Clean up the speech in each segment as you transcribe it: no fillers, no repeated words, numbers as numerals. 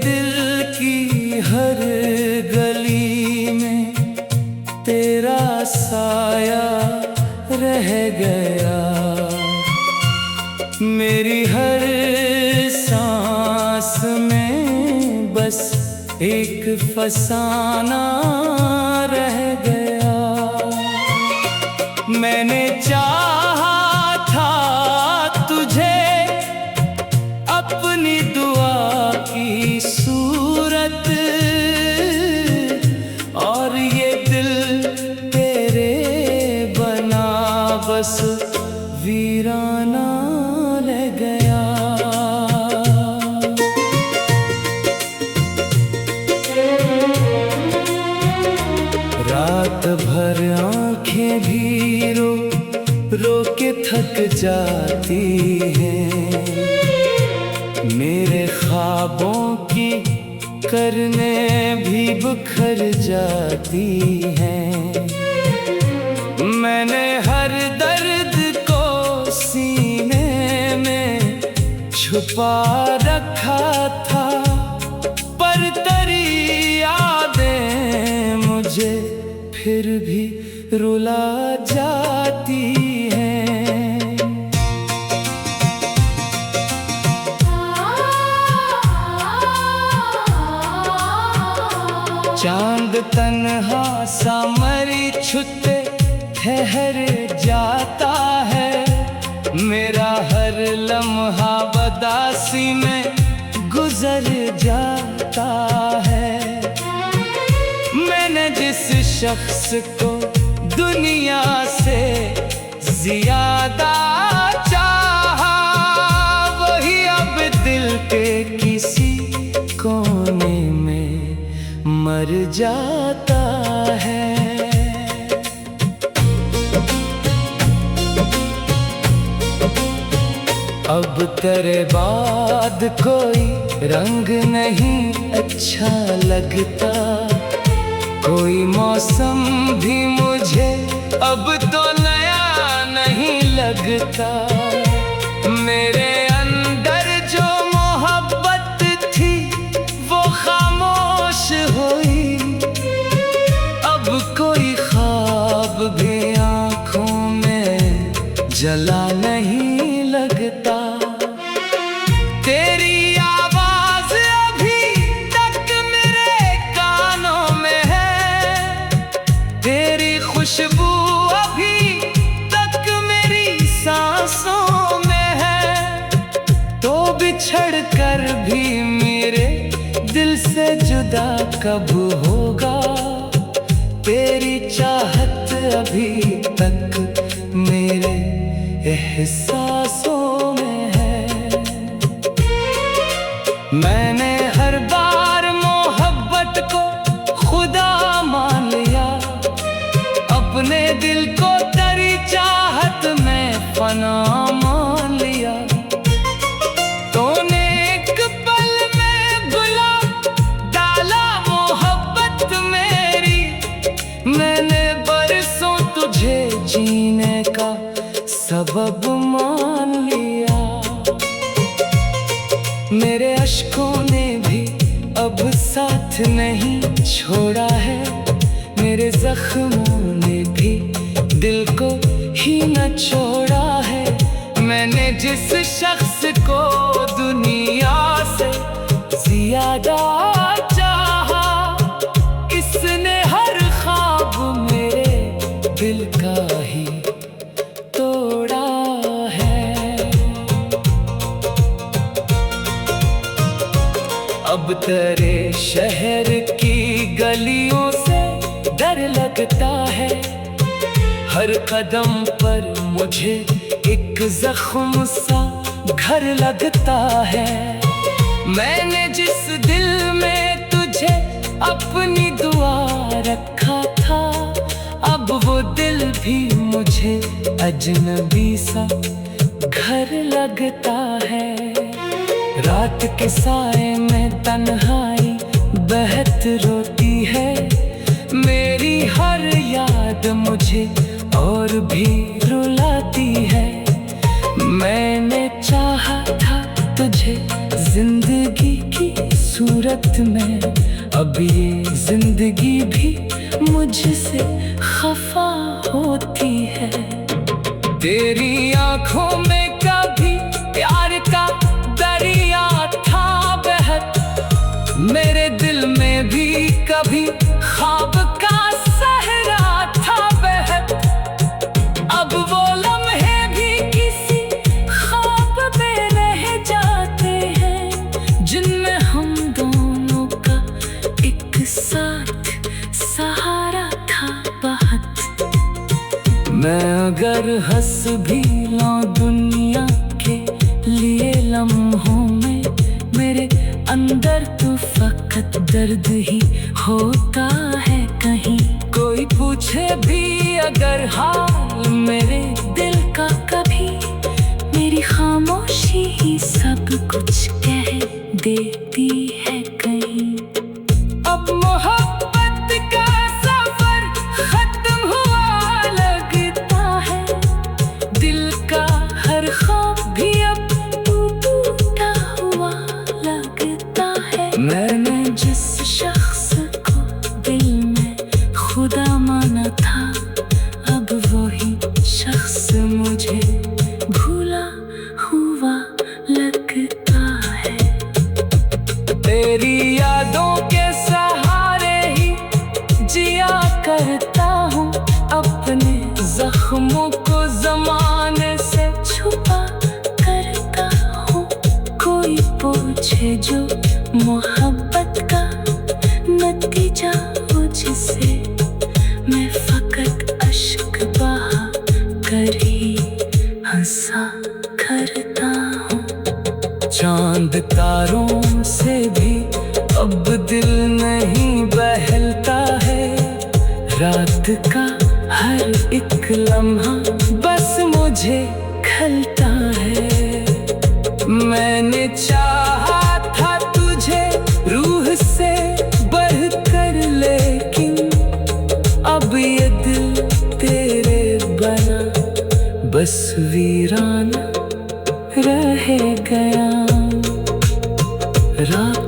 दिल की हर गली में तेरा साया रह गया। मेरी हर सांस में बस एक फसाना रह गया। मैंने चाहा था तुझे अपनी दुआ की सूरत, और ये दिल तेरे बना बस वीराना रह गया। रात भर आंखें भी रो रो के थक जाती हैं। मेरे ख्वाबों की करने भी बिखर जाती हैं। मैंने हर दर्द को सीने में छुपा रखा था, पर तेरी यादें मुझे फिर भी रुला जाती हैं। चांद तन्हा सा मरी छुट्टे ठहर जाता है। मेरा हर लम्हा बदासी में गुजर जाता है। मैंने जिस शख्स को दुनिया से ज्यादा चाहा, वही अब दिल के किसी कोने में मर जाता है। अब तेरे बाद कोई रंग नहीं अच्छा लगता, कोई मौसम भी मुझे अब तो नया नहीं लगता। मेरे अंदर जो मोहब्बत थी वो खामोश हुई, अब कोई ख्वाब भी आँखों में जला नहीं लगता। तेरी आवाज अभी तक मेरे कानों में है, तेरी खुशबू अभी तक मेरी सांसों में है। तो बिछड़ कर भी मेरे दिल से जुदा कब होगा, तेरी चाहत अभी तक मेरे एहसासों में है। मैंने हर बार मोहब्बत को खुदा मान लिया, अपने दिल को तेरी चाहत में फना मान लिया। तूने एक पल में बुला डाला मोहब्बत मेरी, मैंने बरसों तुझे जीने का सबब मान लिया। मेरे अश्कों ने भी अब साथ नहीं छोड़ा है, मेरे जख्मों ने भी दिल को ही न छोड़ा है। मैंने जिस शख्स को दुनिया से ज्यादा चाहा, इसने हर ख्वाब मेरे दिल का ही तोड़ा है। अब तेरे शहर की गलियों से डर लगता है, हर कदम पर मुझे एक जख्म सा घर लगता है। मैंने जिस दिल में तुझे अपनी दुआ रखा था, अब वो दिल भी मुझे अजनबी सा घर लगता है। रात के साए में तन्हाई बहत रोती है, मेरी हर याद मुझे और भी रुलाती है। मैंने चाहा था तुझे जिंदगी की सूरत में। अब ये जिंदगी भी मुझसे खफा होती है। तेरी आंखों में कभी प्यार का दरिया था बहत, मेरे दिल में भी कभी ख्वाब का सहरा था बहत। अब वो लम्हे भी किसी ख्वाब में रह जाते हैं, जिनमें हम दोनों का एक साथ सहारा था बहुत। मैं अगर हंस भी लूं दुनिया के लिए लम्हों में, मेरे अंदर तो फकत दर्द ही होता है कहीं। कोई पूछे भी अगर हाल मेरे दिल का कभी, मेरी खामोशी ही सब कुछ कह देती है कहीं। अब मोहब्बत का सफर खत्म हुआ लगता है, दिल का हर ख्वाब भी अब टूटा हुआ लगता है। मैंने जिस शख्स को दिल में खुदा माना था, अब वही शख्स मुझे भूला हुआ लगता है। तेरी यादों के सहारे ही जिया करता हूँ, अपने जख्मों को ज़माने से छुपा करता हूँ। कोई पूछे जो मोहब्बत का नतीजा मुझसे, मैं फकत अश्क बहा कर ही हंसा करता हूँ। चांद तारों से भी अब दिल नहीं बहलता है, रात का हर एक लम्हा बस मुझे खलता है। मैंने चाहा था तुझे रूह से बढ़कर, लेकिन अब ये दिल तेरे बना बस वीराना रह गया। रात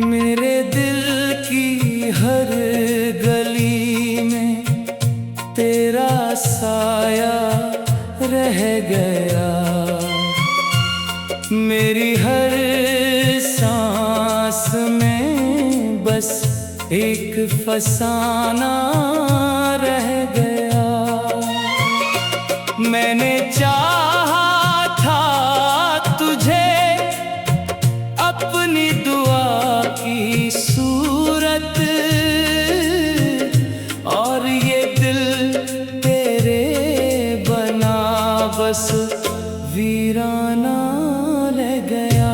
मेरे दिल की हर गली में तेरा साया रह गया। मेरी हर सांस में बस एक फसाना रह गया। मैंने चाहा था तुझे अपनी दुआ की सूरत, और ये दिल तेरे बना बस वीराना रह गया।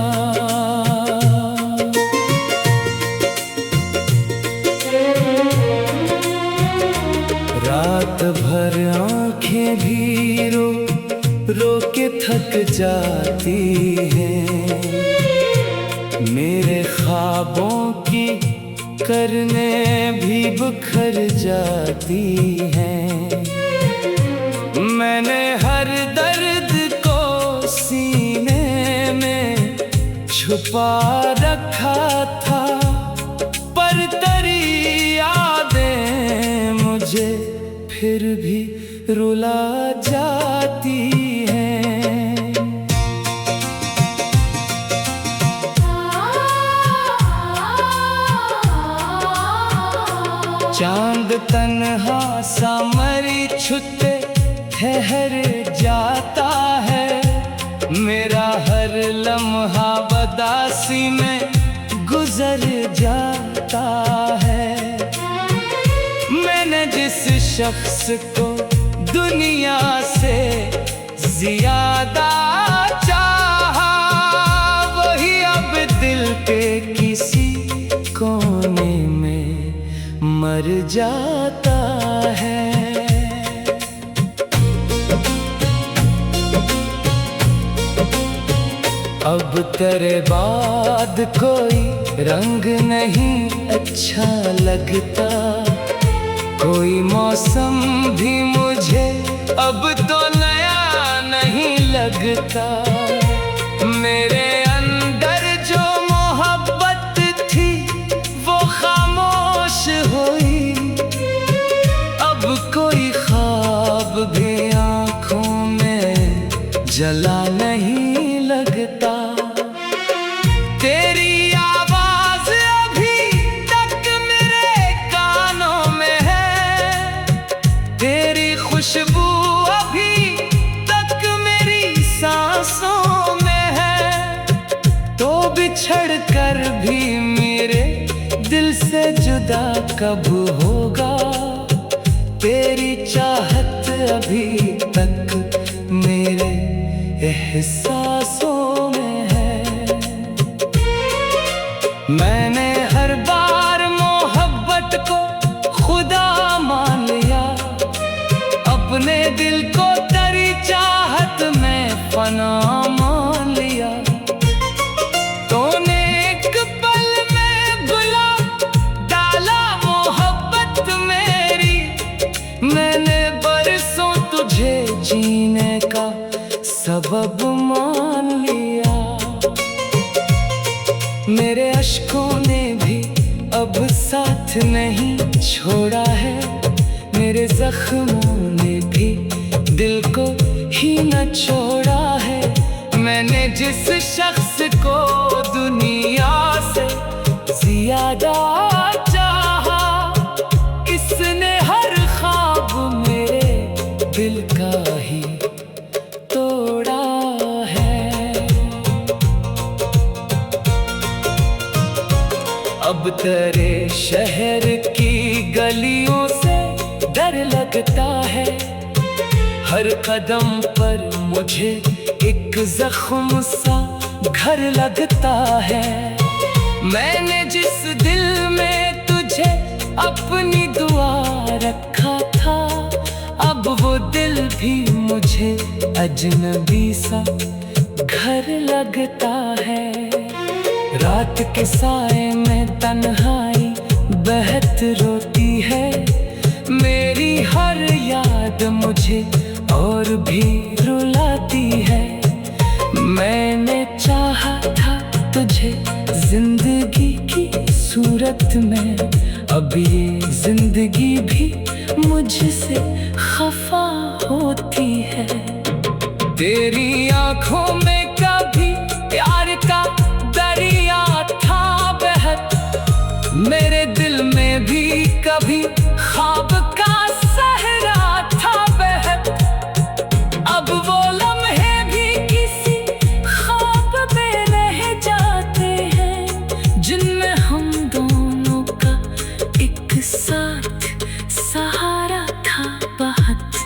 रात भर आंखें भी रो रो के थक जाती हैं, मेरे ख्वाबों की करने भी बिखर जाती हैं। मैंने हर दर्द को सीने में छुपा रखा था, पर तेरी यादें मुझे फिर भी रुला जाती हैं। चांद तन्हा सा मरी छुट्टे ठहर जाता है, मेरा हर लम्हा बदासी में गुजर जाता है। मैंने जिस शख्स को दुनिया से ज्यादा चाहा, वही अब दिल के किसी को सोने में मर जाता है। अब तेरे बाद कोई रंग नहीं अच्छा लगता, कोई मौसम भी मुझे अब तो नया नहीं लगता। मेरे अंदर जो मोहब्बत थी वो खामोश हुई, अब कोई ख्वाब भी आँखों में जला नहीं लगता। तेरी आवाज अभी तक मेरे कानों में है, तेरी खुशबू अभी तक मेरी सांसों में है। तो बिछड़ कर भी मेरे दिल से जुदा कब होगा, तेरी चाहत अभी तक मेरे एहसासों में है। मैंने हर बार मोहब्बत को खुदा मान लिया, अपने दिल को तेरी चाहत में फना मान लिया। तूने एक पल में बुला डाला मोहब्बत मेरी, मैंने बरसों तुझे जीने का सबब मान लिया। मेरे अश्कों ने भी अब साथ नहीं छोड़ा है, मेरे जख्मों ने भी दिल को ही न छोड़ा है। मैंने जिस शख्स को दुनिया से ज्यादा चाहा, इसने हर ख्वाब मेरे दिल का ही तोड़ा है। अब तेरे शहर की गलियों से डर लगता है, हर कदम पर मुझे एक जख्म सा घर लगता है। मैंने जिस दिल में तुझे अपनी दुआ रखा था, अब वो दिल भी मुझे अजनबी सा घर लगता है। रात के साए में तन्हाई बहत रोती है, मेरी हर याद मुझे और भी रुलाती है। मैंने चाहा था तुझे जिंदगी की सूरत में, अब ये जिंदगी भी मुझसे खफा होती है। तेरी आंखों में कभी प्यार का दरिया था बहत, मेरे दिल में भी कभी ख्वाब का सहरा था बहत। अब वो लम्हे भी किसी ख्वाब में रह जाते हैं, जिनमें हम दोनों का एक साथ सहारा था बहुत।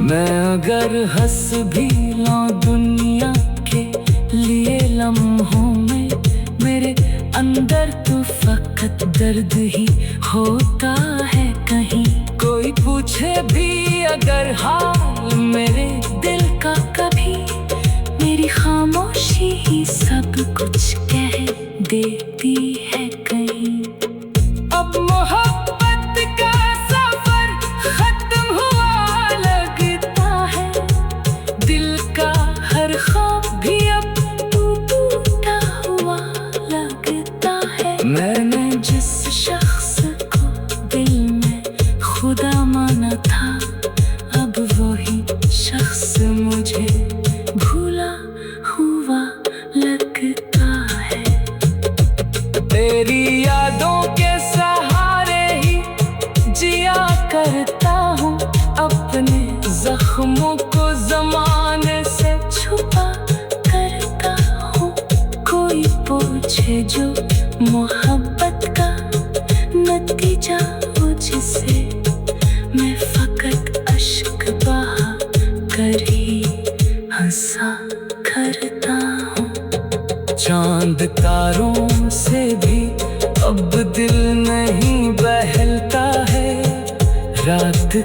मैं अगर हंस भी लूं दुनिया के लिए लम्हों में, मेरे अंदर तो फकत दर्द ही होता है कहीं। कोई पूछे भी अगर हाल मेरे दिल का कभी, मेरी खामोशी ही सब कुछ कह देती है कहीं। अब मोहब्बत का सफर खत्म हुआ लगता है, दिल का हर ख्वाब भी अब टूटा हुआ लगता है। मैंने जिस शख्स को दिल में खुदा माना था, अब वही शख्स मुझे भूला हुआ लगता है। तेरी यादों के सहारे ही जिया करता हूँ, अपने जख्मों को जमाने से छुपा करता हूँ। कोई पूछे जो मोहब्बत का नतीजा मुझसे, मैं फकत अश्क बहा कर ही हंसा करता हूँ। चांद तारों से भी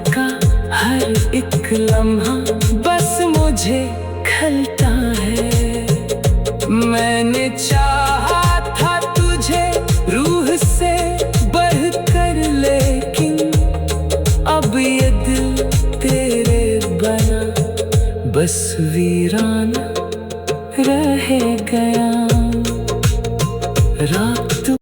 का हर एक लम्हा बस मुझे खलता है। मैंने चाहा था तुझे रूह से बढ़कर, लेकिन अब ये दिल तेरे बना बस वीरान